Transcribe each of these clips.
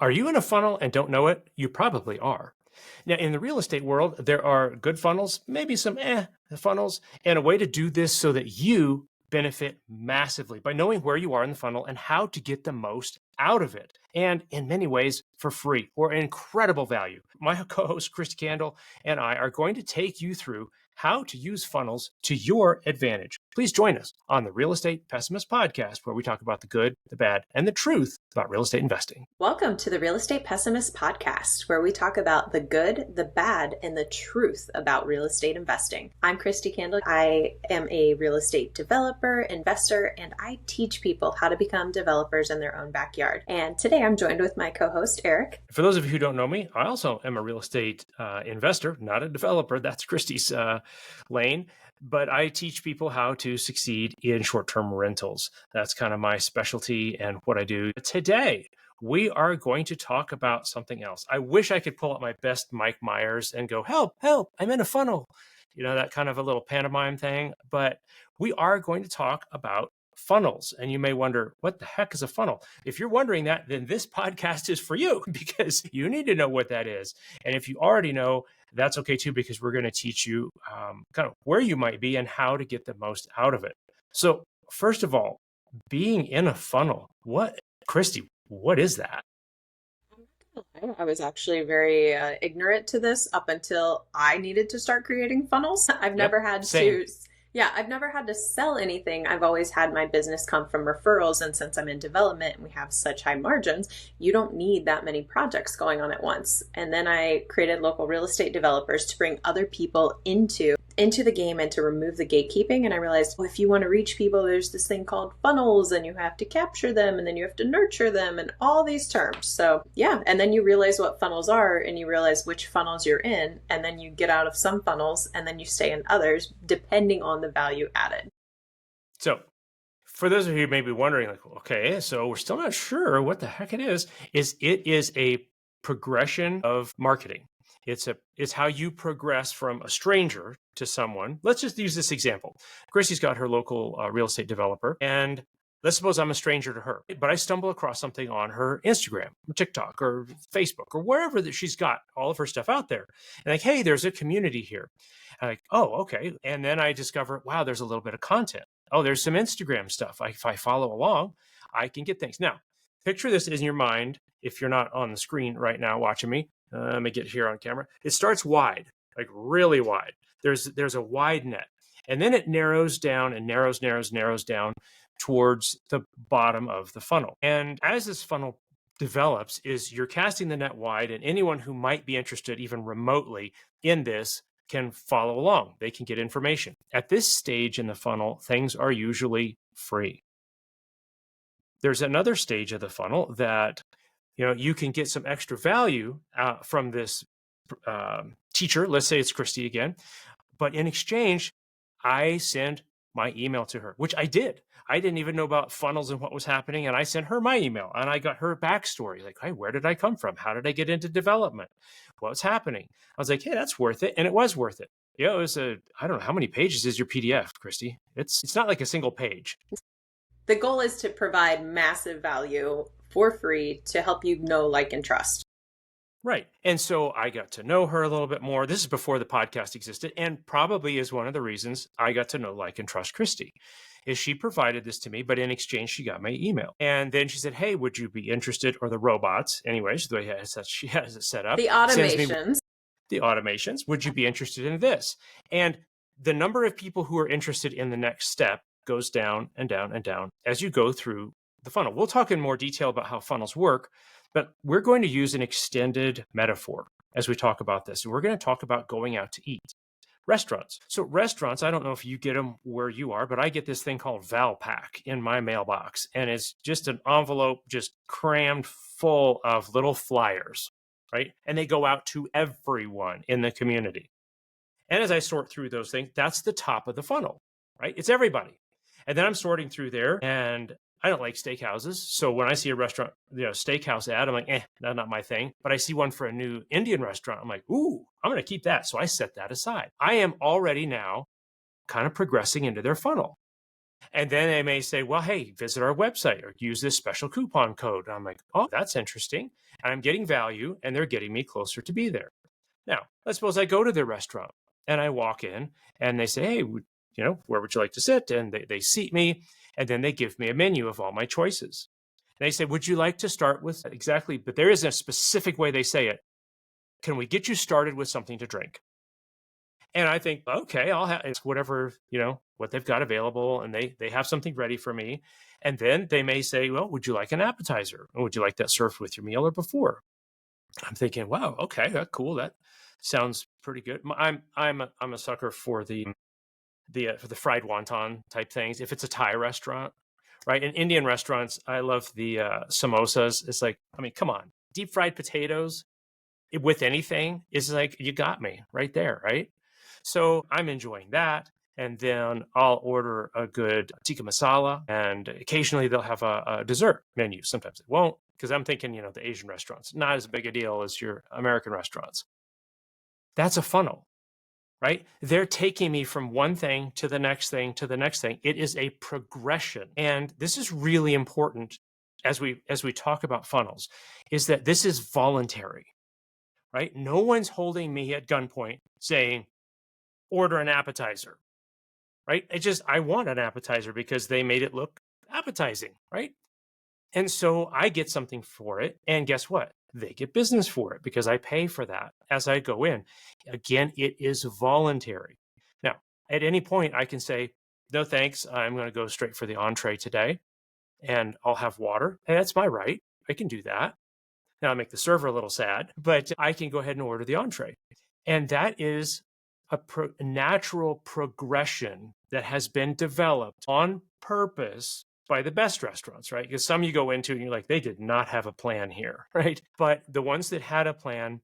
Are you in a funnel and don't know it? You probably are. Now, in the real estate world, there are good funnels, maybe some funnels, and a way to do this so that you benefit massively by knowing where you are in the funnel and how to get the most out of it. And in many ways, for free or incredible value. My co host, Kristi Candle, and I are going to take you through how to use funnels to your advantage. Please join us on the Real Estate Pessimist Podcast, where we talk about the good, the bad, and the truth about real estate investing. Welcome to the Real Estate Pessimist Podcast, where we talk about the good, the bad, and the truth about real estate investing. I'm Kristi Candle. I am a real estate developer, investor, and I teach people how to become developers in their own backyard. And today I'm joined with my co-host, Erik. For those of you who don't know me, I also am a real estate investor, not a developer. That's Kristi's lane. But I teach people how to succeed in short-term rentals. That's kind of my specialty and what I do. Today, we are going to talk about something else. I wish I could pull up my best Mike Myers and go, help, help, I'm in a funnel. You know, that kind of a little pantomime thing. But we are going to talk about funnels. And you may wonder, what the heck is a funnel? If you're wondering that, then this podcast is for you because you need to know what that is. And if you already know, that's okay too, because we're going to teach you kind of where you might be and how to get the most out of it. So first of all, being in a funnel, Kristi, what is that? I was actually very ignorant to this up until I needed to start creating funnels. I've never had to sell anything. I've always had my business come from referrals. And since I'm in development and we have such high margins, you don't need that many projects going on at once. And then I created local real estate developers to bring other people into the game and to remove the gatekeeping. And I realized, well, if you want to reach people, there's this thing called funnels and you have to capture them and then you have to nurture them and all these terms. So yeah. And then you realize what funnels are and you realize which funnels you're in. And then you get out of some funnels and then you stay in others depending on the value added. So for those of you who may be wondering, like, okay, so we're still not sure what the heck it is a progression of marketing. It's how you progress from a stranger to someone. Let's just use this example. Kristi's got her local real estate developer, and let's suppose I'm a stranger to her, but I stumble across something on her Instagram, or TikTok, or Facebook, or wherever that she's got all of her stuff out there. And like, hey, there's a community here. And like, oh, okay. And then I discover, wow, there's a little bit of content. Oh, there's some Instagram stuff. If I follow along, I can get things. Now, picture this in your mind. If you're not on the screen right now watching me, let me get here on camera. It starts wide, like really wide. There's a wide net. And then it narrows down and narrows down towards the bottom of the funnel. And as this funnel develops, you're casting the net wide, and anyone who might be interested even remotely in this can follow along. They can get information. At this stage in the funnel, things are usually free. There's another stage of the funnel that you can get some extra value from this teacher. Let's say it's Kristi again. But in exchange, I send my email to her, which I did. I didn't even know about funnels and what was happening. And I sent her my email and I got her backstory. Like, hey, where did I come from? How did I get into development? What's happening? I was like, hey, that's worth it. And it was worth it. Yeah, it was I don't know, how many pages is your PDF, Kristi? It's not like a single page. The goal is to provide massive value for free to help you know, like, and trust. Right. And so I got to know her a little bit more. This is before the podcast existed, and probably is one of the reasons I got to know, like, and trust Kristi, is she provided this to me, but in exchange, she got my email. And then she said, hey, would you be interested, or the robots, anyways, the way she has it set up. The automations, would you be interested in this? And the number of people who are interested in the next step goes down and down and down as you go through the funnel. We'll talk in more detail about how funnels work, but we're going to use an extended metaphor as we talk about this. And we're going to talk about going out to eat. Restaurants. So restaurants, I don't know if you get them where you are, but I get this thing called Valpak in my mailbox. And it's just an envelope just crammed full of little flyers, right? And they go out to everyone in the community. And as I sort through those things, that's the top of the funnel, right? It's everybody. And then I'm sorting through there, and I don't like steakhouses. So when I see a restaurant, steakhouse ad, I'm like, that's not my thing. But I see one for a new Indian restaurant. I'm like, ooh, I'm going to keep that. So I set that aside. I am already now kind of progressing into their funnel. And then they may say, well, hey, visit our website or use this special coupon code. And I'm like, oh, that's interesting. and I'm getting value, and they're getting me closer to be there. Now, let's suppose I go to their restaurant and I walk in and they say, hey, where would you like to sit? And they seat me, and then they give me a menu of all my choices. And they say, would you like to start with exactly, but there isn't a specific way they say it. Can we get you started with something to drink? And I think, okay, I'll have it's whatever, what they've got available, and they have something ready for me. And then they may say, well, would you like an appetizer? Or would you like that served with your meal or before? I'm thinking, wow, okay, cool. That sounds pretty good. I'm a sucker for the fried wonton type things. If it's a Thai restaurant, right? In Indian restaurants, I love the samosas. It's like, I mean, come on, deep fried potatoes with anything is like, you got me right there, right? So I'm enjoying that. And then I'll order a good tikka masala, and occasionally they'll have a dessert menu. Sometimes they won't, because I'm thinking, the Asian restaurants, not as big a deal as your American restaurants. That's a funnel, right? They're taking me from one thing to the next thing to the next thing. It is a progression. And this is really important as we talk about funnels, is that this is voluntary, right? No one's holding me at gunpoint saying, order an appetizer, right? I want an appetizer because they made it look appetizing, right? And so I get something for it. And guess what? They get business for it because I pay for that as I go in. Again, it is voluntary. Now, at any point, I can say, no, thanks. I'm going to go straight for the entree today, and I'll have water. And that's my right. I can do that. Now, I make the server a little sad, but I can go ahead and order the entree. And that is a natural progression that has been developed on purpose by the best restaurants, right? Because some you go into and you're like, they did not have a plan here, right? But the ones that had a plan,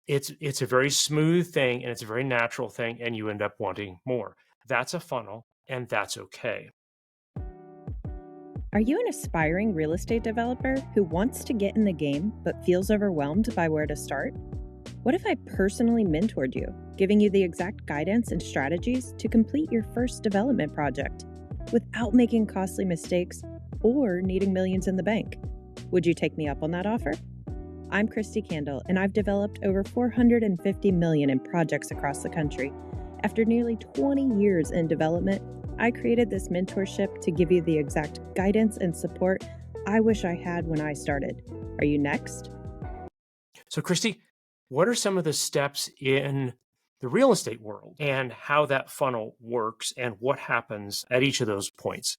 it's a very smooth thing, and it's a very natural thing, and you end up wanting more. That's a funnel, and that's okay. Are you an aspiring real estate developer who wants to get in the game but feels overwhelmed by where to start? What if I personally mentored you, giving you the exact guidance and strategies to complete your first development project without making costly mistakes or needing millions in the bank? Would you take me up on that offer? I'm Kristi Candle, and I've developed over $450 million in projects across the country. After nearly 20 years in development, I created this mentorship to give you the exact guidance and support I wish I had when I started. Are you next? So, Kristi, what are some of the steps in the real estate world and how that funnel works and what happens at each of those points?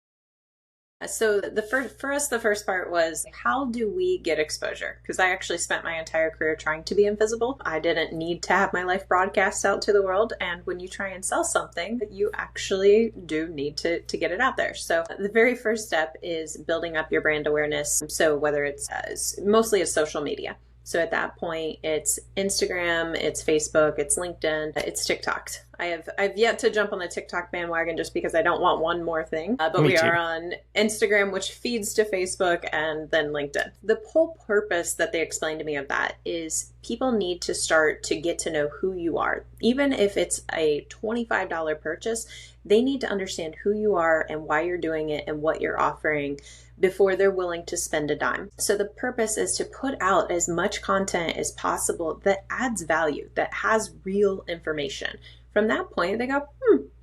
So for us, the first part was, how do we get exposure? Because I actually spent my entire career trying to be invisible. I didn't need to have my life broadcast out to the world. And when you try and sell something, you actually do need to get it out there. So the very first step is building up your brand awareness. So whether it's mostly it's social media. So at that point, it's Instagram, it's Facebook, it's LinkedIn, it's TikTok. I've yet to jump on the TikTok bandwagon just because I don't want one more thing. But we are on Instagram, which feeds to Facebook, and then LinkedIn. The whole purpose that they explained to me of that is people need to start to get to know who you are. Even if it's a $25 purchase, they need to understand who you are and why you're doing it and what you're offering before they're willing to spend a dime. So the purpose is to put out as much content as possible that adds value, that has real information. From that point, they go,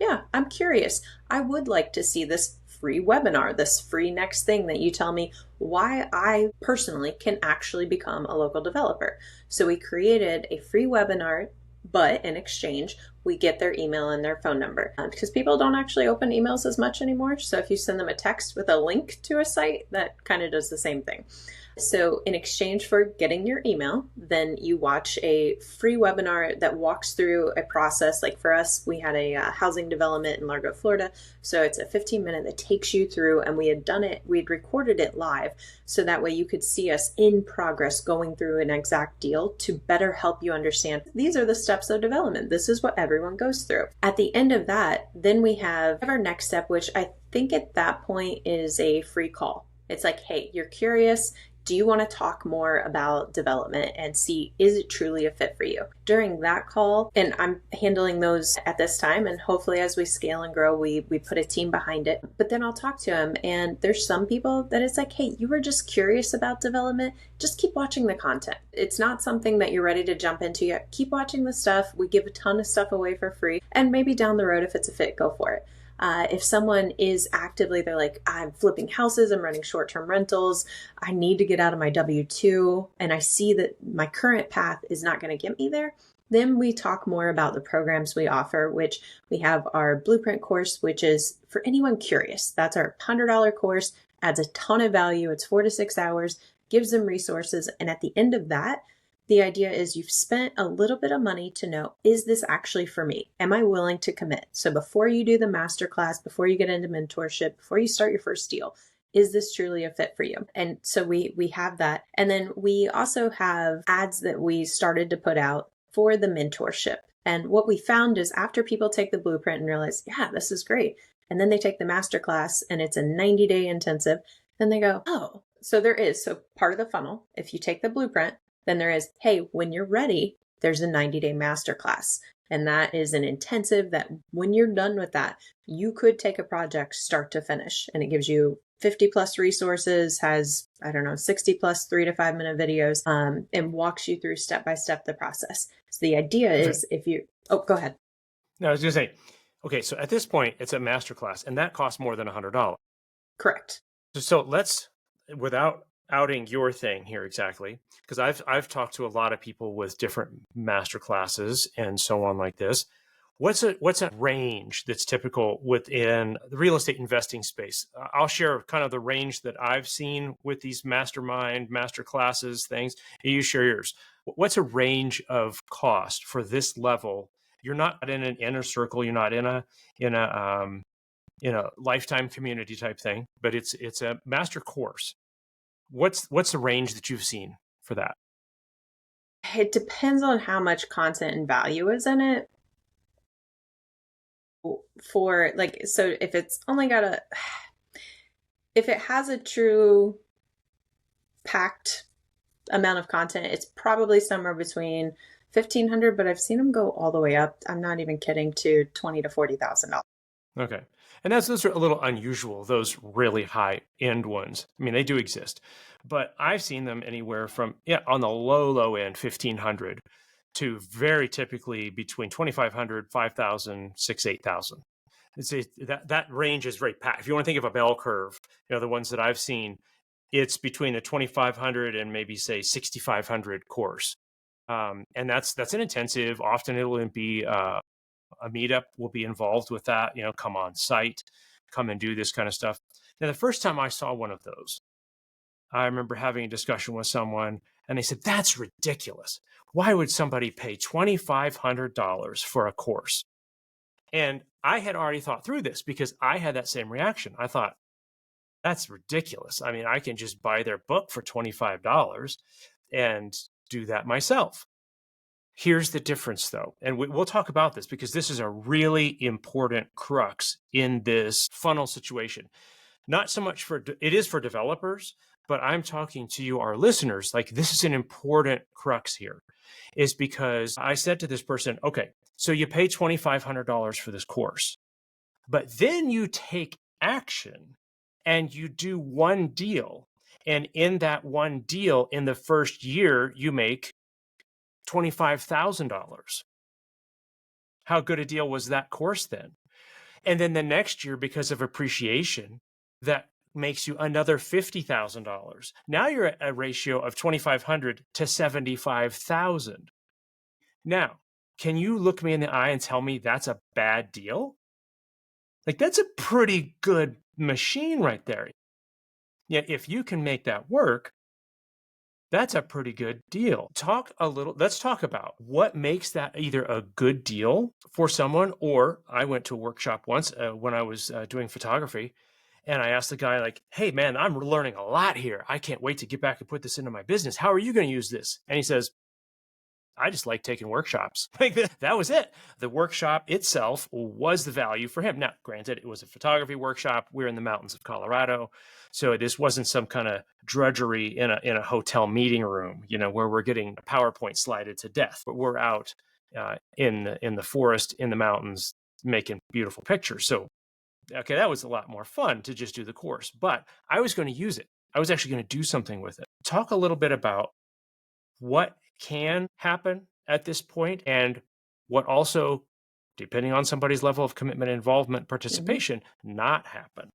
yeah, I'm curious. I would like to see this free webinar, this free next thing that you tell me why I personally can actually become a local developer. So we created a free webinar, but in exchange, we get their email and their phone number because people don't actually open emails as much anymore. So if you send them a text with a link to a site, that kind of does the same thing. So in exchange for getting your email, then you watch a free webinar that walks through a process. Like for us, we had a housing development in Largo, Florida. So it's a 15-minute that takes you through, and we had recorded it live. So that way you could see us in progress going through an exact deal to better help you understand these are the steps of development. This is what everyone goes through. At the end of that, then we have our next step, which I think at that point is a free call. It's like, hey, you're curious. do you want to talk more about development and see, is it truly a fit for you? During that call, and I'm handling those at this time, and hopefully as we scale and grow, we put a team behind it. But then I'll talk to them, and there's some people that it's like, hey, you were just curious about development. Just keep watching the content. It's not something that you're ready to jump into yet. Keep watching the stuff. We give a ton of stuff away for free, and maybe down the road, if it's a fit, go for it. If someone is actively, they're like, I'm flipping houses, I'm running short-term rentals, I need to get out of my W-2, and I see that my current path is not going to get me there, then we talk more about the programs we offer, which we have our Blueprint course, which is for anyone curious. That's our $100 course, adds a ton of value. It's 4 to 6 hours, gives them resources. And at the end of that, the idea is you've spent a little bit of money to know, is this actually for me? Am I willing to commit? So before you do the masterclass, before you get into mentorship, before you start your first deal, is this truly a fit for you? And so we have that. And then we also have ads that we started to put out for the mentorship. And what we found is after people take the blueprint and realize, yeah, this is great, and then they take the masterclass and it's a 90-day intensive, then they go, oh, so there is. So part of the funnel, if you take the blueprint, then there is, hey, when you're ready, there's a 90-day masterclass. And that is an intensive that when you're done with that, you could take a project start to finish. And it gives you 50 plus resources, has, 60 plus 3 to 5 minute videos, and walks you through step by step the process. So the idea is go ahead. No, I was going to say, okay, so at this point, it's a masterclass, and that costs more than $100. Correct. So let's, without outing your thing here exactly, because I've talked to a lot of people with different master classes and so on like this. What's a range that's typical within the real estate investing space? I'll share kind of the range that I've seen with these mastermind, master classes, things. You share yours. What's a range of cost for this level? You're not in an inner circle. You're not in a lifetime community type thing, but it's a master course. What's the range that you've seen for that? It depends on how much content and value is in it. For so if it's only got if it has a true packed amount of content, it's probably somewhere between $1,500, but I've seen them go all the way up. I'm not even kidding, to $20,000 to $40,000. Okay. And those are a little unusual, those really high end ones. I mean, they do exist, but I've seen them anywhere from, on the low end, 1,500 to very typically between 2,500, 5,000, 6,000, 8,000. That range is very packed. If you want to think of a bell curve, the ones that I've seen, it's between a 2,500 and maybe say 6,500 course. And that's an intensive. Often it'll be a meetup will be involved with that, come on site, come and do this kind of stuff. Now, the first time I saw one of those, I remember having a discussion with someone and they said, that's ridiculous. Why would somebody pay $2,500 for a course? And I had already thought through this because I had that same reaction. I thought, that's ridiculous. I mean, I can just buy their book for $25 and do that myself. Here's the difference, though, and we'll talk about this because this is a really important crux in this funnel situation. Not so much it is for developers, but I'm talking to you, our listeners, like this is an important crux here, is because I said to this person, okay, so you pay $2,500 for this course, but then you take action and you do one deal. And in that one deal, in the first year, you make $25,000. How good a deal was that course then? And then the next year, because of appreciation, that makes you another $50,000. Now you're at a ratio of 2,500 to 75,000. Now, can you look me in the eye and tell me that's a bad deal? Like that's a pretty good machine right there. Yeah, if you can make that work, that's a pretty good deal. Let's talk about what makes that either a good deal for someone, or I went to a workshop once when I was doing photography, and I asked the guy like, hey man, I'm learning a lot here. I can't wait to get back and put this into my business. How are you going to use this? And he says, I just like taking workshops. Like that was it. The workshop itself was the value for him. Now, granted, it was a photography workshop. We're in the mountains of Colorado. So this wasn't some kind of drudgery in a hotel meeting room, where we're getting a PowerPoint slided to death. But we're out in the forest, in the mountains, making beautiful pictures. So, okay, that was a lot more fun to just do the course. But I was going to use it. I was actually going to do something with it. Talk a little bit about what can happen at this point and what also, depending on somebody's level of commitment, involvement, participation, not happen.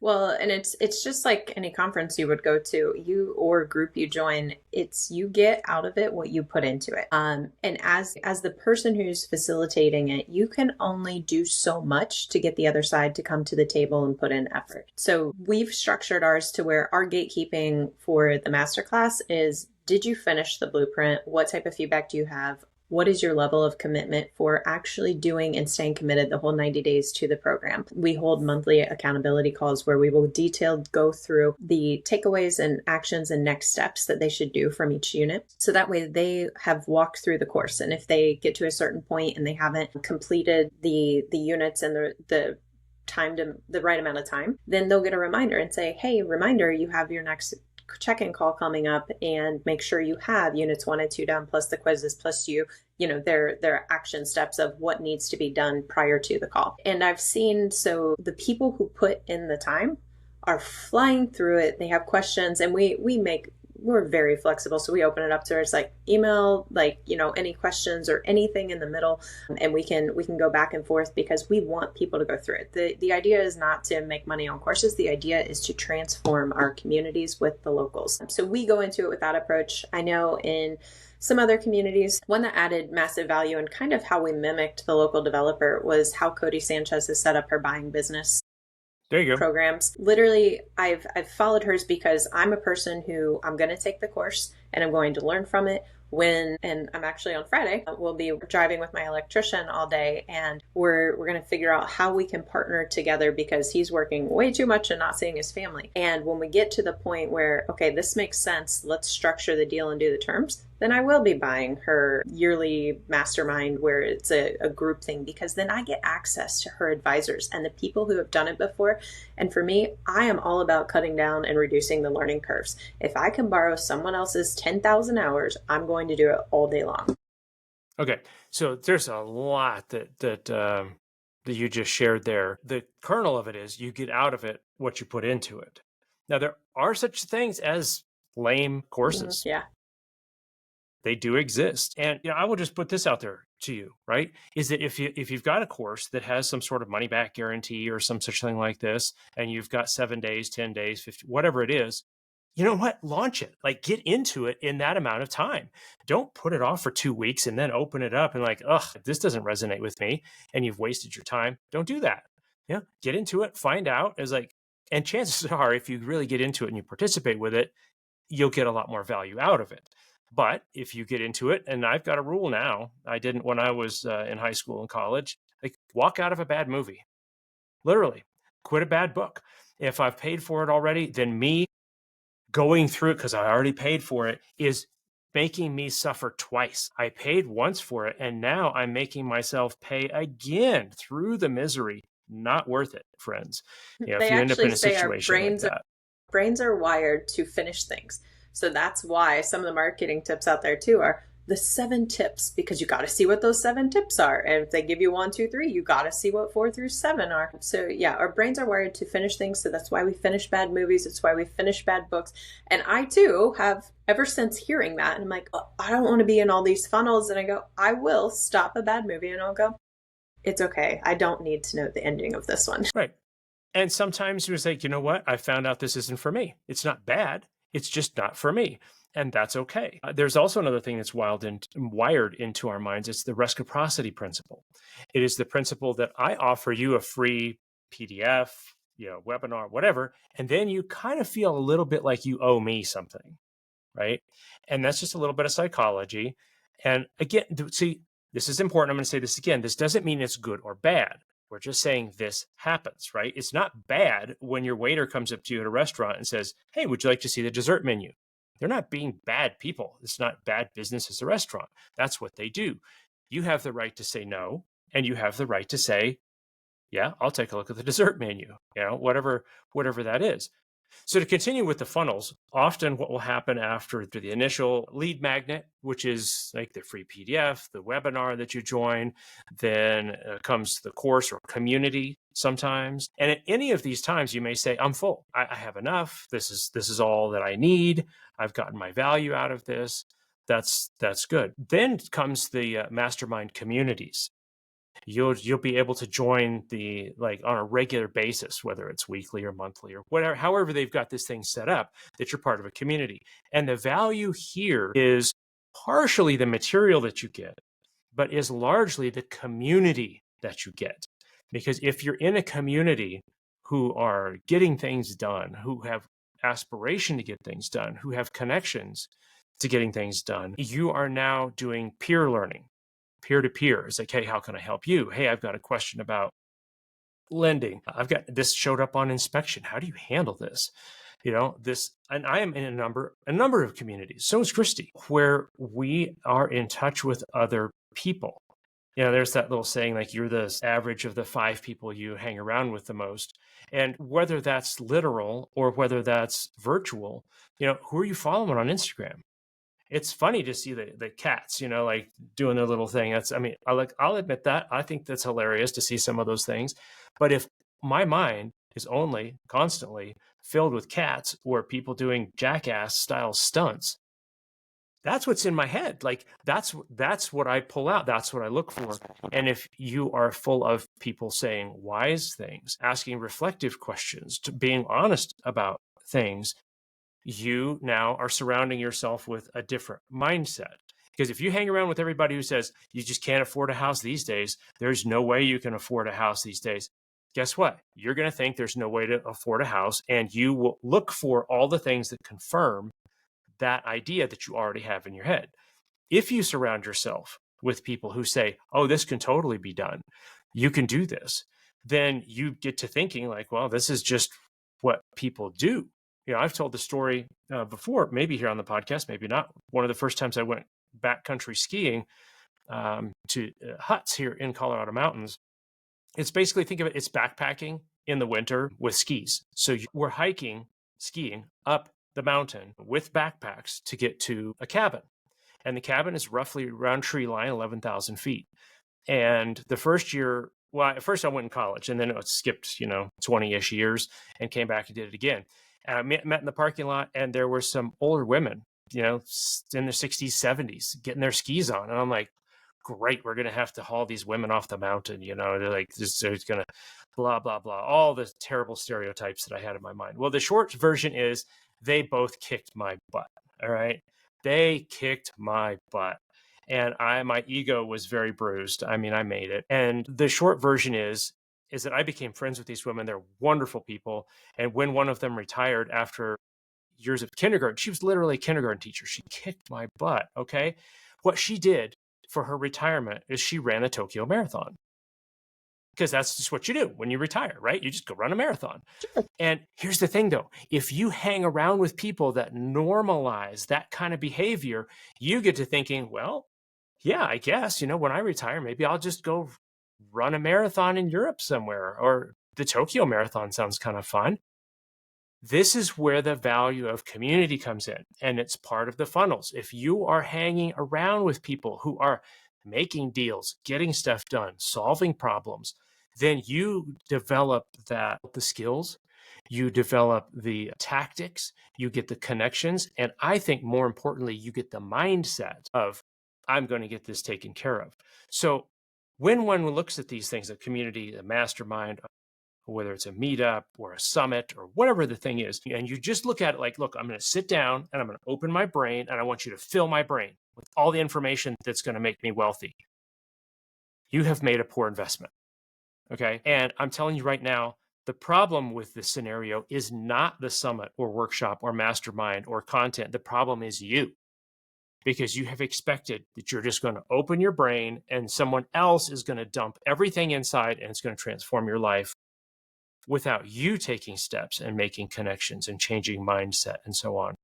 Well, and it's just like any conference you would go to, you or group you join, it's you get out of it what you put into it. And as the person who's facilitating it, you can only do so much to get the other side to come to the table and put in effort. So we've structured ours to where our gatekeeping for the masterclass is, did you finish the blueprint? What type of feedback do you have? What is your level of commitment for actually doing and staying committed the whole 90 days to the program? We hold monthly accountability calls where we will detailed go through the takeaways and actions and next steps that they should do from each unit. So that way they have walked through the course. And if they get to a certain point and they haven't completed the units and the time to the right amount of time, then they'll get a reminder and say, hey, reminder, you have your next check-in call coming up, and make sure you have units 1 and 2 done, plus the quizzes, plus their action steps of what needs to be done prior to the call. And I've seen, so the people who put in the time are flying through it. They have questions, and we're very flexible. So we open it up to it's like email, any questions or anything in the middle. And we can go back and forth because we want people to go through it. The idea is not to make money on courses. The idea is to transform our communities with the locals. So we go into it with that approach. I know in some other communities, one that added massive value and kind of how we mimicked the local developer was how Cody Sanchez has set up her buying business. There you go. Programs. Literally, I've followed hers because I'm a person who I'm going to take the course and I'm going to learn from it. And I'm actually on Friday, we'll be driving with my electrician all day, and we're going to figure out how we can partner together because he's working way too much and not seeing his family. And when we get to the point where, okay, this makes sense, let's structure the deal and do the terms, then I will be buying her yearly mastermind where it's a group thing, because then I get access to her advisors and the people who have done it before. And for me, I am all about cutting down and reducing the learning curves. If I can borrow someone else's 10,000 hours, I'm going to do it all day long. Okay. So there's a lot that you just shared there. The kernel of it is you get out of it what you put into it. Now, there are such things as lame courses. Yeah. They do exist. And I will just put this out there to you, right? Is that if you've got a course that has some sort of money back guarantee or some such thing like this, and you've got 7 days, 10 days, 50, whatever it is, you know what? Launch it. Like, get into it in that amount of time. Don't put it off for 2 weeks and then open it up and like, this doesn't resonate with me, and you've wasted your time. Don't do that. Get into it, find out. And chances are, if you really get into it and you participate with it, you'll get a lot more value out of it. But if you get into it, and I've got a rule now, I didn't when I was in high school and college, like, walk out of a bad movie. Literally, quit a bad book. If I've paid for it already, then me going through it, because I already paid for it, is making me suffer twice. I paid once for it, and now I'm making myself pay again through the misery. Not worth it, friends. If you end up in a situation like that. Brains are wired to finish things. So that's why some of the marketing tips out there too are the 7 tips, because you got to see what those 7 tips are. And if they give you 1, 2, 3, you got to see what 4 through 7 are. So yeah, our brains are wired to finish things. So that's why we finish bad movies. It's why we finish bad books. And I too have, ever since hearing that, and I'm like, I don't want to be in all these funnels. And I go, I will stop a bad movie and I'll go, it's okay. I don't need to know the ending of this one. Right. And sometimes you're like, you know what? I found out this isn't for me. It's not bad. It's just not for me. And that's okay. There's also another thing that's wired into our minds. It's the reciprocity principle. It is the principle that I offer you a free PDF, webinar, whatever, and then you kind of feel a little bit like you owe me something, right? And that's just a little bit of psychology. And again, see, this is important. I'm going to say this again. This doesn't mean it's good or bad. We're just saying this happens, right? It's not bad when your waiter comes up to you at a restaurant and says, hey, would you like to see the dessert menu? They're not being bad people. It's not bad business as a restaurant. That's what they do. You have the right to say no, and you have the right to say, yeah, I'll take a look at the dessert menu, whatever that is. So to continue with the funnels, often what will happen after the initial lead magnet, which is like the free PDF, the webinar that you join, then comes the course or community sometimes. And at any of these times, you may say, I'm full. I have enough. This is all that I need. I've gotten my value out of this. That's good. Then comes the mastermind communities. You'll be able to join the, like, on a regular basis, whether it's weekly or monthly or whatever, however they've got this thing set up, that you're part of a community. And the value here is partially the material that you get, but is largely the community that you get. Because if you're in a community who are getting things done, who have aspiration to get things done, who have connections to getting things done, you are now doing peer learning. Peer-to-peer. It's like, hey, how can I help you? Hey, I've got a question about lending. I've got this showed up on inspection. How do you handle this? This, and I am in a number of communities. So is Kristi, where we are in touch with other people. There's that little saying, like, you're the average of the 5 people you hang around with the most. And whether that's literal or whether that's virtual, who are you following on Instagram? It's funny to see the cats, like doing their little thing. I'll admit that. I think that's hilarious to see some of those things. But if my mind is only constantly filled with cats or people doing jackass style stunts, that's what's in my head. Like, that's what I pull out. That's what I look for. And if you are full of people saying wise things, asking reflective questions, to being honest about things, you now are surrounding yourself with a different mindset. Because if you hang around with everybody who says you just can't afford a house these days, there's no way you can afford a house these days, guess what? You're going to think there's no way to afford a house, and you will look for all the things that confirm that idea that you already have in your head. If you surround yourself with people who say, oh, this can totally be done, you can do this, then you get to thinking like, well, this is just what people do. I've told the story before, maybe here on the podcast, maybe not. One of the first times I went backcountry skiing to huts here in Colorado mountains, it's basically, think of it, it's backpacking in the winter with skis. So we're hiking, skiing up the mountain with backpacks to get to a cabin. And the cabin is roughly around tree line, 11,000 feet. And the first year, well, at first I went in college, and then it skipped, 20-ish years, and came back and did it again. And I met in the parking lot, and there were some older women, in their 60s, 70s, getting their skis on. And I'm like, great, we're going to have to haul these women off the mountain. They're like, it's going to blah, blah, blah, all the terrible stereotypes that I had in my mind. Well, the short version is they both kicked my butt. All right. They kicked my butt. And my ego was very bruised. I made it. And the short version is that I became friends with these women. They're wonderful people. And when one of them retired after years of kindergarten, she was literally a kindergarten teacher. She kicked my butt. Okay. What she did for her retirement is she ran the Tokyo Marathon. Because that's just what you do when you retire, right? You just go run a marathon. Sure. And here's the thing, though. If you hang around with people that normalize that kind of behavior, you get to thinking, well, yeah, I guess, when I retire, maybe I'll just go run a marathon in Europe somewhere, or the Tokyo Marathon sounds kind of fun. This is where the value of community comes in, and it's part of the funnels. If you are hanging around with people who are making deals, getting stuff done, solving problems, then you develop the skills, you develop the tactics, you get the connections, and I think more importantly, you get the mindset of, I'm going to get this taken care of. So when one looks at these things, a community, a mastermind, whether it's a meetup or a summit or whatever the thing is, and you just look at it like, look, I'm going to sit down and I'm going to open my brain, and I want you to fill my brain with all the information that's going to make me wealthy. You have made a poor investment. Okay. And I'm telling you right now, the problem with this scenario is not the summit or workshop or mastermind or content. The problem is you, because you have expected that you're just going to open your brain and someone else is going to dump everything inside and it's going to transform your life, without you taking steps and making connections and changing mindset and so on.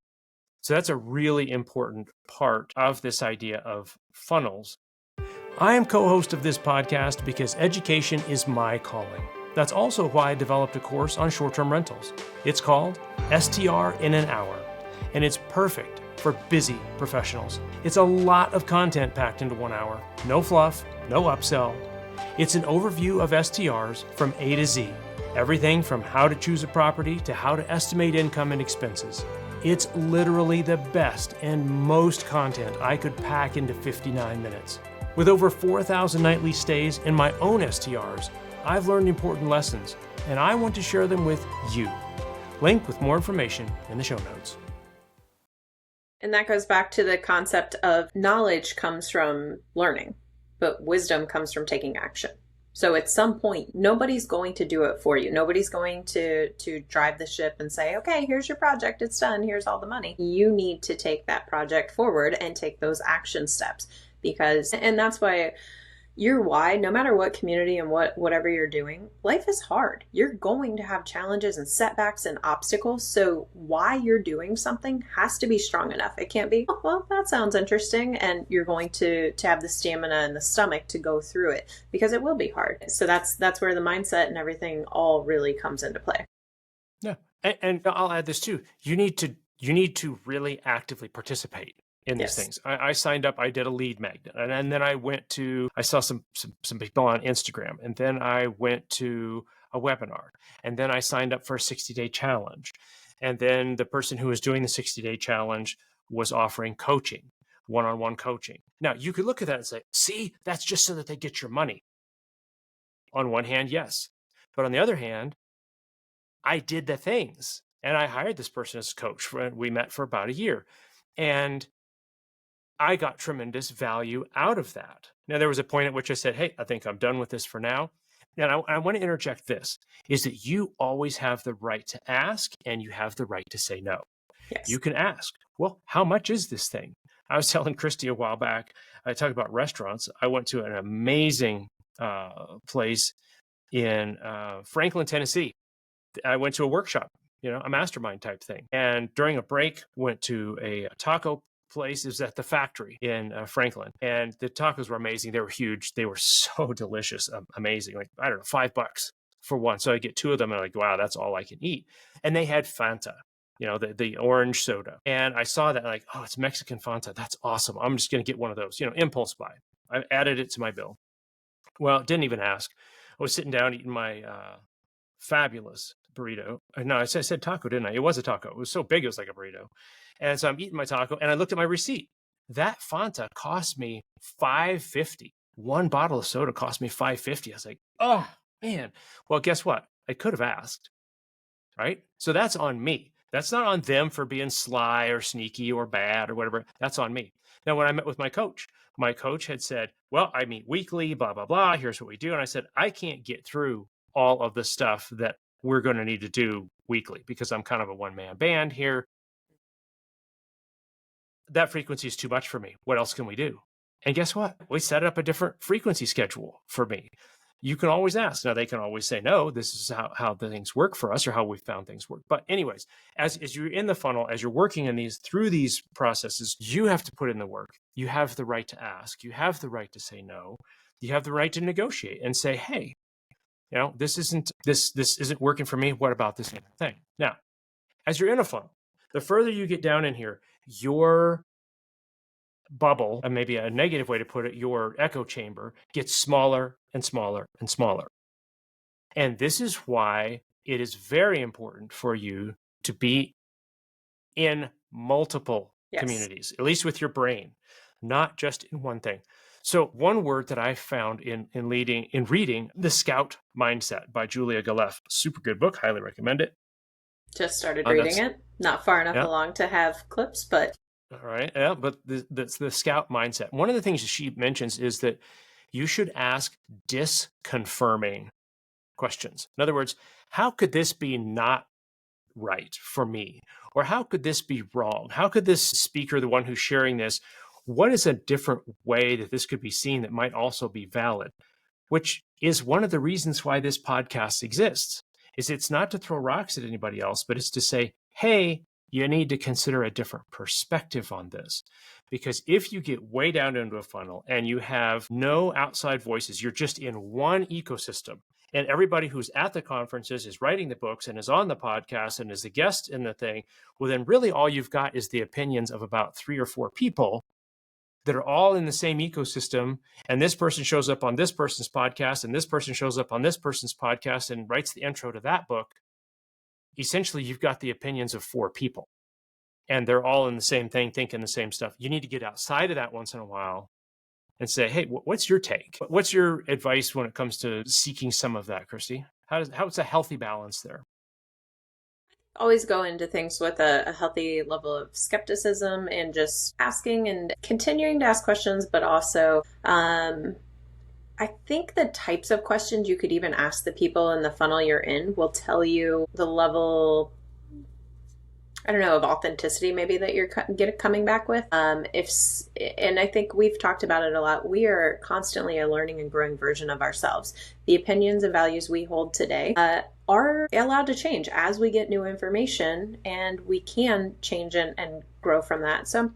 So that's a really important part of this idea of funnels. I am co-host of this podcast because education is my calling. That's also why I developed a course on short-term rentals. It's called STR in an Hour, and it's perfect for busy professionals. It's a lot of content packed into 1 hour. No fluff, no upsell. It's an overview of STRs from A to Z. Everything from how to choose a property to how to estimate income and expenses. It's literally the best and most content I could pack into 59 minutes. With over 4,000 nightly stays in my own STRs, I've learned important lessons, and I want to share them with you. Link with more information in the show notes. And that goes back to the concept of knowledge comes from learning, but wisdom comes from taking action. So at some point, nobody's going to do it for you. Nobody's going to drive the ship and say, okay, here's your project. It's done. Here's all the money. You need to take that project forward and take those action steps and that's why your why, no matter what community and whatever you're doing, life is hard. You're going to have challenges and setbacks and obstacles. So why you're doing something has to be strong enough. It can't be, oh, well, that sounds interesting. And you're going to have the stamina and the stomach to go through it, because it will be hard. So that's where the mindset and everything all really comes into play. Yeah. And I'll add this too. You need to really actively participate in these things. I signed up, I did a lead magnet, and then I saw some people on Instagram, and then I went to a webinar, and then I signed up for a 60-day challenge. And then the person who was doing the 60-day challenge was offering coaching, one-on-one coaching. Now, you could look at that and say, see, that's just so that they get your money. On one hand, yes. But on the other hand, I did the things, and I hired this person as a coach. We met for about a year, and I got tremendous value out of that. Now, there was a point at which I said, hey, I think I'm done with this for now. And I want to interject this, is that you always have the right to ask, and you have the right to say no. Yes. You can ask, well, how much is this thing? I was telling Kristi a while back, I talked about restaurants. I went to an amazing place in Franklin, Tennessee. I went to a workshop, a mastermind type thing. And during a break, went to a taco place. It was at the Factory in Franklin, and the tacos were amazing. They were huge. They were so delicious, amazing. Like, I don't know, $5 for one. So I get 2 of them, and I'm like, wow, that's all I can eat. And they had Fanta, the orange soda. And I saw that, like, oh, it's Mexican Fanta. That's awesome. I'm just going to get one of those, impulse buy. I added it to my bill. Well, didn't even ask. I was sitting down eating my fabulous burrito. No, I said taco, didn't I? It was a taco. It was so big, it was like a burrito. And so I'm eating my taco, and I looked at my receipt. That Fanta cost me $5.50. One bottle of soda cost me $5.50. I was like, oh, man. Well, guess what? I could have asked, right? So that's on me. That's not on them for being sly or sneaky or bad or whatever. That's on me. Now, when I met with my coach had said, well, I meet weekly, blah, blah, blah. Here's what we do. And I said, I can't get through all of the stuff that we're going to need to do weekly because I'm kind of a one-man band here. That frequency is too much for me. What else can we do? And guess what? We set up a different frequency schedule for me. You can always ask. Now, they can always say, no, this is how the things work for us, or how we found things work. But anyways, as you're in the funnel, as you're working in through these processes, you have to put in the work. You have the right to ask. You have the right to say no. You have the right to negotiate and say, hey, this isn't working for me. What about this other thing? Now, as you're in a funnel, the further you get down in here, your bubble, and maybe a negative way to put it, your echo chamber gets smaller and smaller and smaller. And this is why it is very important for you to be in multiple communities, at least with your brain, not just in one thing. So one word that I found in reading The Scout Mindset by Julia Galef, super good book, highly recommend it. Just started reading it, not far enough along to have clips, but. All right. Yeah, but the Scout Mindset. One of the things that she mentions is that you should ask disconfirming questions. In other words, how could this be not right for me? Or how could this be wrong? How could this speaker, the one who's sharing this, what is a different way that this could be seen that might also be valid? Which is one of the reasons why this podcast exists, is it's not to throw rocks at anybody else, but it's to say, hey, you need to consider a different perspective on this. Because if you get way down into a funnel and you have no outside voices, you're just in one ecosystem, and everybody who's at the conferences is writing the books and is on the podcast and is a guest in the thing, well, then really all you've got is the opinions of about 3 or 4 people that are all in the same ecosystem. And this person shows up on this person's podcast, and this person shows up on this person's podcast and writes the intro to that book. Essentially, you've got the opinions of 4 people, and they're all in the same thing, thinking the same stuff. You need to get outside of that once in a while and say, hey, what's your take? What's your advice when it comes to seeking some of that, Kristi? How's a healthy balance there? Always go into things with a healthy level of skepticism and just asking and continuing to ask questions, but also I think the types of questions you could even ask the people in the funnel you're in will tell you the level, I don't know, of authenticity maybe that you're coming back with. And I think we've talked about it a lot. We are constantly a learning and growing version of ourselves. The opinions and values we hold today are allowed to change as we get new information, and we can change and grow from that. So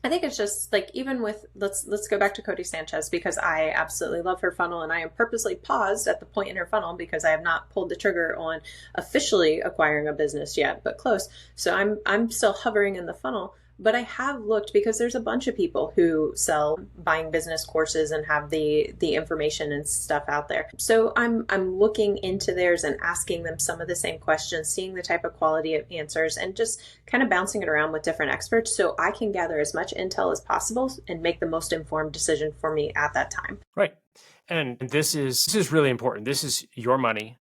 I think it's just like, even with, let's go back to Cody Sanchez, because I absolutely love her funnel, and I am purposely paused at the point in her funnel because I have not pulled the trigger on officially acquiring a business yet, but close. So I'm still hovering in the funnel, but I have looked, because there's a bunch of people who sell buying business courses and have the information and stuff out there. So I'm looking into theirs and asking them some of the same questions, seeing the type of quality of answers, and just kind of bouncing it around with different experts so I can gather as much intel as possible and make the most informed decision for me at that time. Right. And this is really important. This is your money.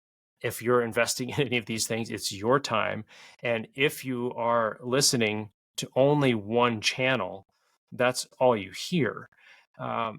If you're investing in any of these things, it's your time. And if you are listening to only one channel, that's all you hear. I'll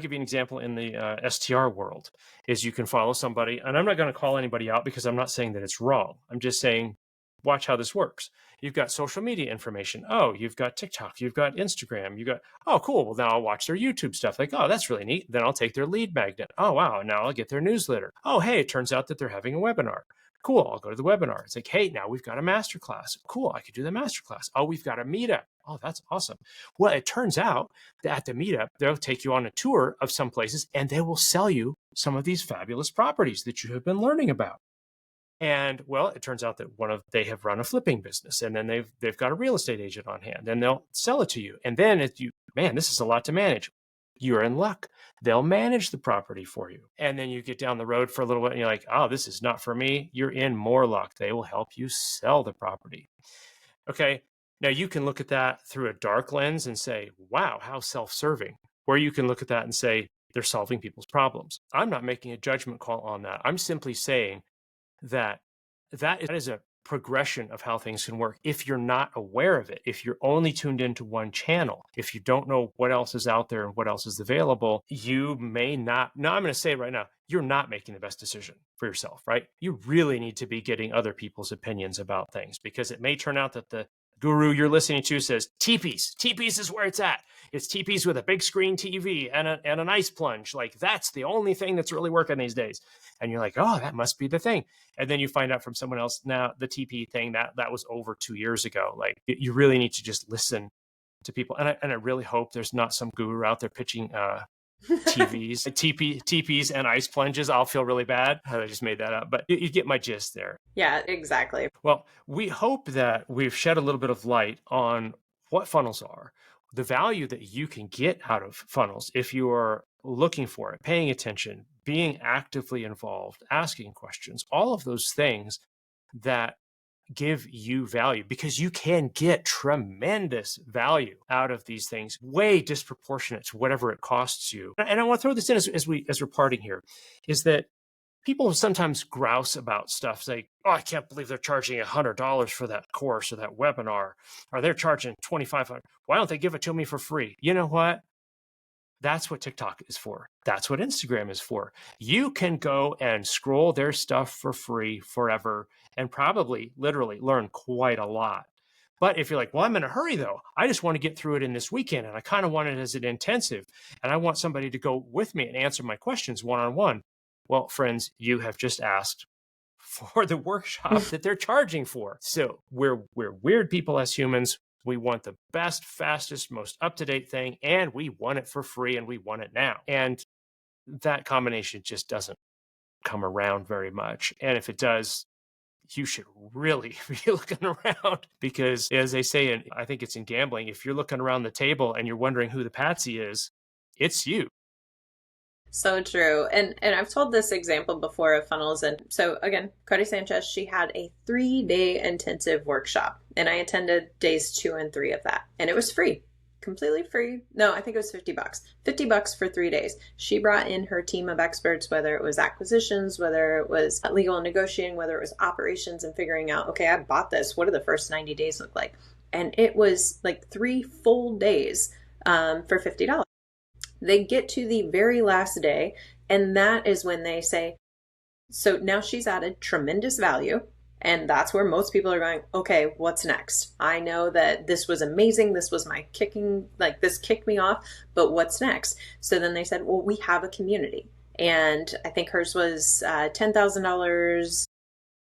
give you an example in the STR world. Is you can follow somebody, and I'm not going to call anybody out because I'm not saying that it's wrong. I'm just saying, watch how this works. You've got social media information. Oh, you've got TikTok, you've got Instagram, oh, cool. Well, now I'll watch their YouTube stuff. Like, oh, that's really neat. Then I'll take their lead magnet. Oh, wow. Now I'll get their newsletter. Oh, hey, it turns out that they're having a webinar. Cool. I'll go to the webinar. It's like, hey, now we've got a masterclass. Cool. I could do the masterclass. Oh, we've got a meetup. Oh, that's awesome. Well, it turns out that at the meetup, they'll take you on a tour of some places, and they will sell you some of these fabulous properties that you have been learning about. And well, it turns out that they have run a flipping business, and then they've got a real estate agent on hand, and they'll sell it to you. And then this is a lot to manage. You're in luck. They'll manage the property for you. And then you get down the road for a little bit and you're like, oh, this is not for me. You're in more luck. They will help you sell the property. Okay. Now you can look at that through a dark lens and say, wow, how self-serving. Or you can look at that and say, they're solving people's problems. I'm not making a judgment call on that. I'm simply saying that is a progression of how things can work. If you're not aware of it, if you're only tuned into one channel, if you don't know what else is out there and what else is available, you may not. Now, I'm going to say it right now, you're not making the best decision for yourself, right? You really need to be getting other people's opinions about things, because it may turn out that the guru you're listening to says teepees. Teepees is where it's at. It's teepees with a big screen TV and an ice plunge. Like, that's the only thing that's really working these days. And you're like, oh, that must be the thing. And then you find out from someone else, now the TP thing, that was over 2 years ago. Like, you really need to just listen to people. And I really hope there's not some guru out there pitching TVs, TPs and ice plunges. I'll feel really bad. I just made that up, but you get my gist there. Yeah, exactly. Well, we hope that we've shed a little bit of light on what funnels are, the value that you can get out of funnels if you are looking for it, paying attention, being actively involved, asking questions, all of those things that give you value, because you can get tremendous value out of these things, way disproportionate to whatever it costs you. And I want to throw this in as we're parting here, is that people sometimes grouse about stuff, like, oh, I can't believe they're charging $100 for that course or that webinar, or they're charging $2,500. Why don't they give it to me for free? You know what? That's what TikTok is for. That's what Instagram is for. You can go and scroll their stuff for free forever and probably literally learn quite a lot. But if you're like, well, I'm in a hurry though, I just want to get through it in this weekend, and I kind of want it as an intensive, and I want somebody to go with me and answer my questions one-on-one. Well, friends, you have just asked for the workshop that they're charging for. So we're weird people as humans. We want the best, fastest, most up-to-date thing, and we want it for free, and we want it now. And that combination just doesn't come around very much. And if it does, you should really be looking around, because as they say, and I think it's in gambling, if you're looking around the table and you're wondering who the patsy is, it's you. So true. And I've told this example before of funnels. And so again, Cody Sanchez, she had a 3-day intensive workshop, and I attended days 2 and 3 of that. And it was free, completely free. No, I think it was $50, $50 for 3 days. She brought in her team of experts, whether it was acquisitions, whether it was legal and negotiating, whether it was operations and figuring out, okay, I bought this. What do the first 90 days look like? And it was like 3 full days for $50. They get to the very last day, and that is when they say, so now she's added tremendous value. And that's where most people are going, okay, what's next? I know that this was amazing. This was my kicking, like this kicked me off, but what's next? So then they said, well, we have a community. And I think hers was $10,000,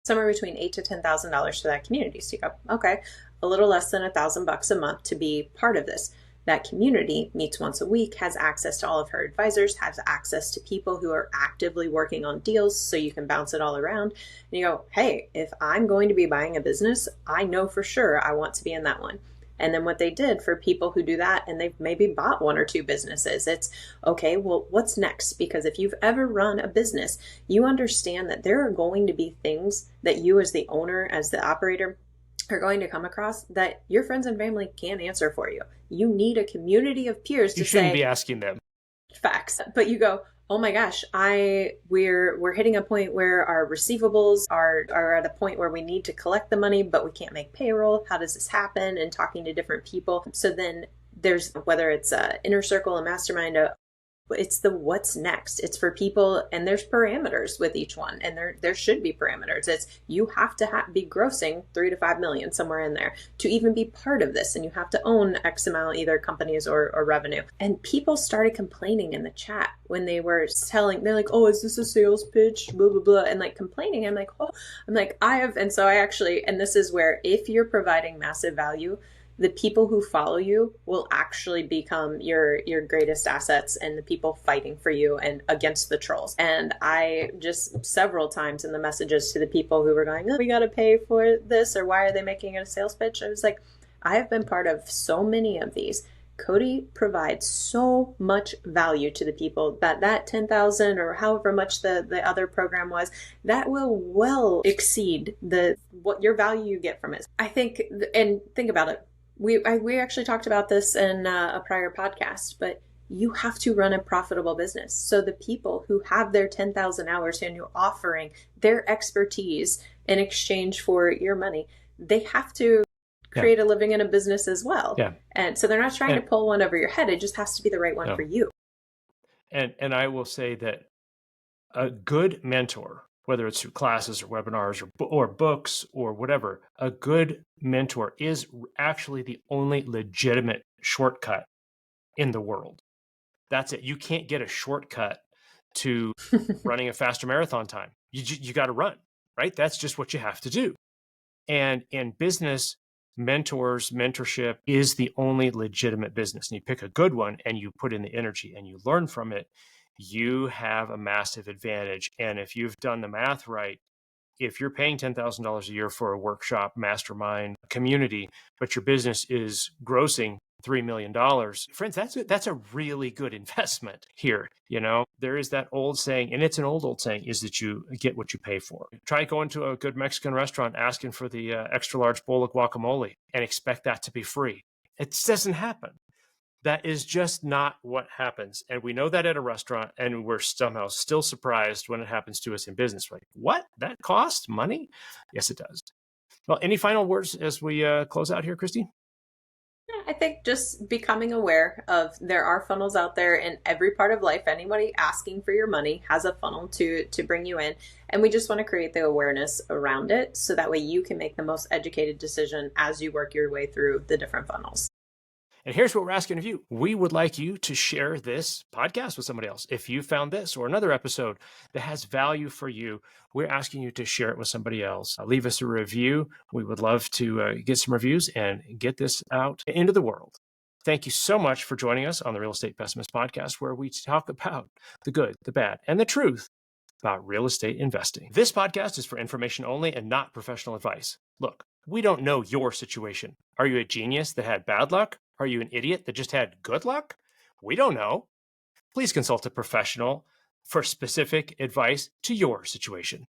somewhere between $8,000 to $10,000 for that community. So you go, okay, a little less than $1,000 a month to be part of this. That community meets once a week, has access to all of her advisors, has access to people who are actively working on deals, so you can bounce it all around. And you go, hey, if I'm going to be buying a business, I know for sure I want to be in that one. And then what they did for people who do that, and they've maybe bought 1 or 2 businesses, it's, okay, well, what's next? Because if you've ever run a business, you understand that there are going to be things that you as the owner, as the operator, are going to come across that your friends and family can't answer for you. You need a community of peers to say. You shouldn't be asking them. Facts. But you go, oh my gosh, we're hitting a point where our receivables are at a point where we need to collect the money, but we can't make payroll. How does this happen? And talking to different people. So then there's, whether it's a inner circle, a mastermind, it's the what's next. It's for people, and there's parameters with each one, and there should be parameters. It's you have to be grossing 3 to 5 million, somewhere in there, to even be part of this, and you have to own X amount, either companies or revenue. And people started complaining in the chat when they were they're like, oh, is this a sales pitch? Blah blah blah, and like complaining. I'm like, and so I actually, and this is where, if you're providing massive value, the people who follow you will actually become your greatest assets, and the people fighting for you and against the trolls. And I just several times in the messages to the people who were going, oh, we got to pay for this, or why are they making it a sales pitch? I was like, I have been part of so many of these. Cody provides so much value to the people that 10,000 or however much the other program was, that will well exceed what your value you get from it. I think, and think about it. We actually talked about this in a prior podcast, but you have to run a profitable business. So the people who have their 10,000 hours and you're offering their expertise in exchange for your money, they have to create a living in a business as well. Yeah. And so they're not trying to pull one over your head. It just has to be the right one for you. And I will say that a good mentor, whether it's through classes or webinars or books or whatever, a good mentor is actually the only legitimate shortcut in the world. That's it. You can't get a shortcut to running a faster marathon time. You got to run, right? That's just what you have to do. And in business, mentorship is the only legitimate business. And you pick a good one and you put in the energy and you learn from it, you have a massive advantage. And if you've done the math right, if you're paying $10,000 a year for a workshop, mastermind, community, but your business is grossing $3 million, friends, that's a really good investment here. You know, there is that old saying, and it's an old saying, is that you get what you pay for. Try going to a good Mexican restaurant, asking for the extra large bowl of guacamole and expect that to be free. It just doesn't happen. That is just not what happens. And we know that at a restaurant, and we're somehow still surprised when it happens to us in business. We're like, what? That costs money? Yes, it does. Well, any final words as we close out here, Kristi? I think just becoming aware of, there are funnels out there in every part of life. Anybody asking for your money has a funnel to bring you in. And we just want to create the awareness around it, so that way you can make the most educated decision as you work your way through the different funnels. And here's what we're asking of you. We would like you to share this podcast with somebody else. If you found this or another episode that has value for you, we're asking you to share it with somebody else. Leave us a review. We would love to get some reviews and get this out into the world. Thank you so much for joining us on the Real Estate Pessimist Podcast, where we talk about the good, the bad, and the truth about real estate investing. This podcast is for information only and not professional advice. Look, we don't know your situation. Are you a genius that had bad luck? Are you an idiot that just had good luck? We don't know. Please consult a professional for specific advice to your situation.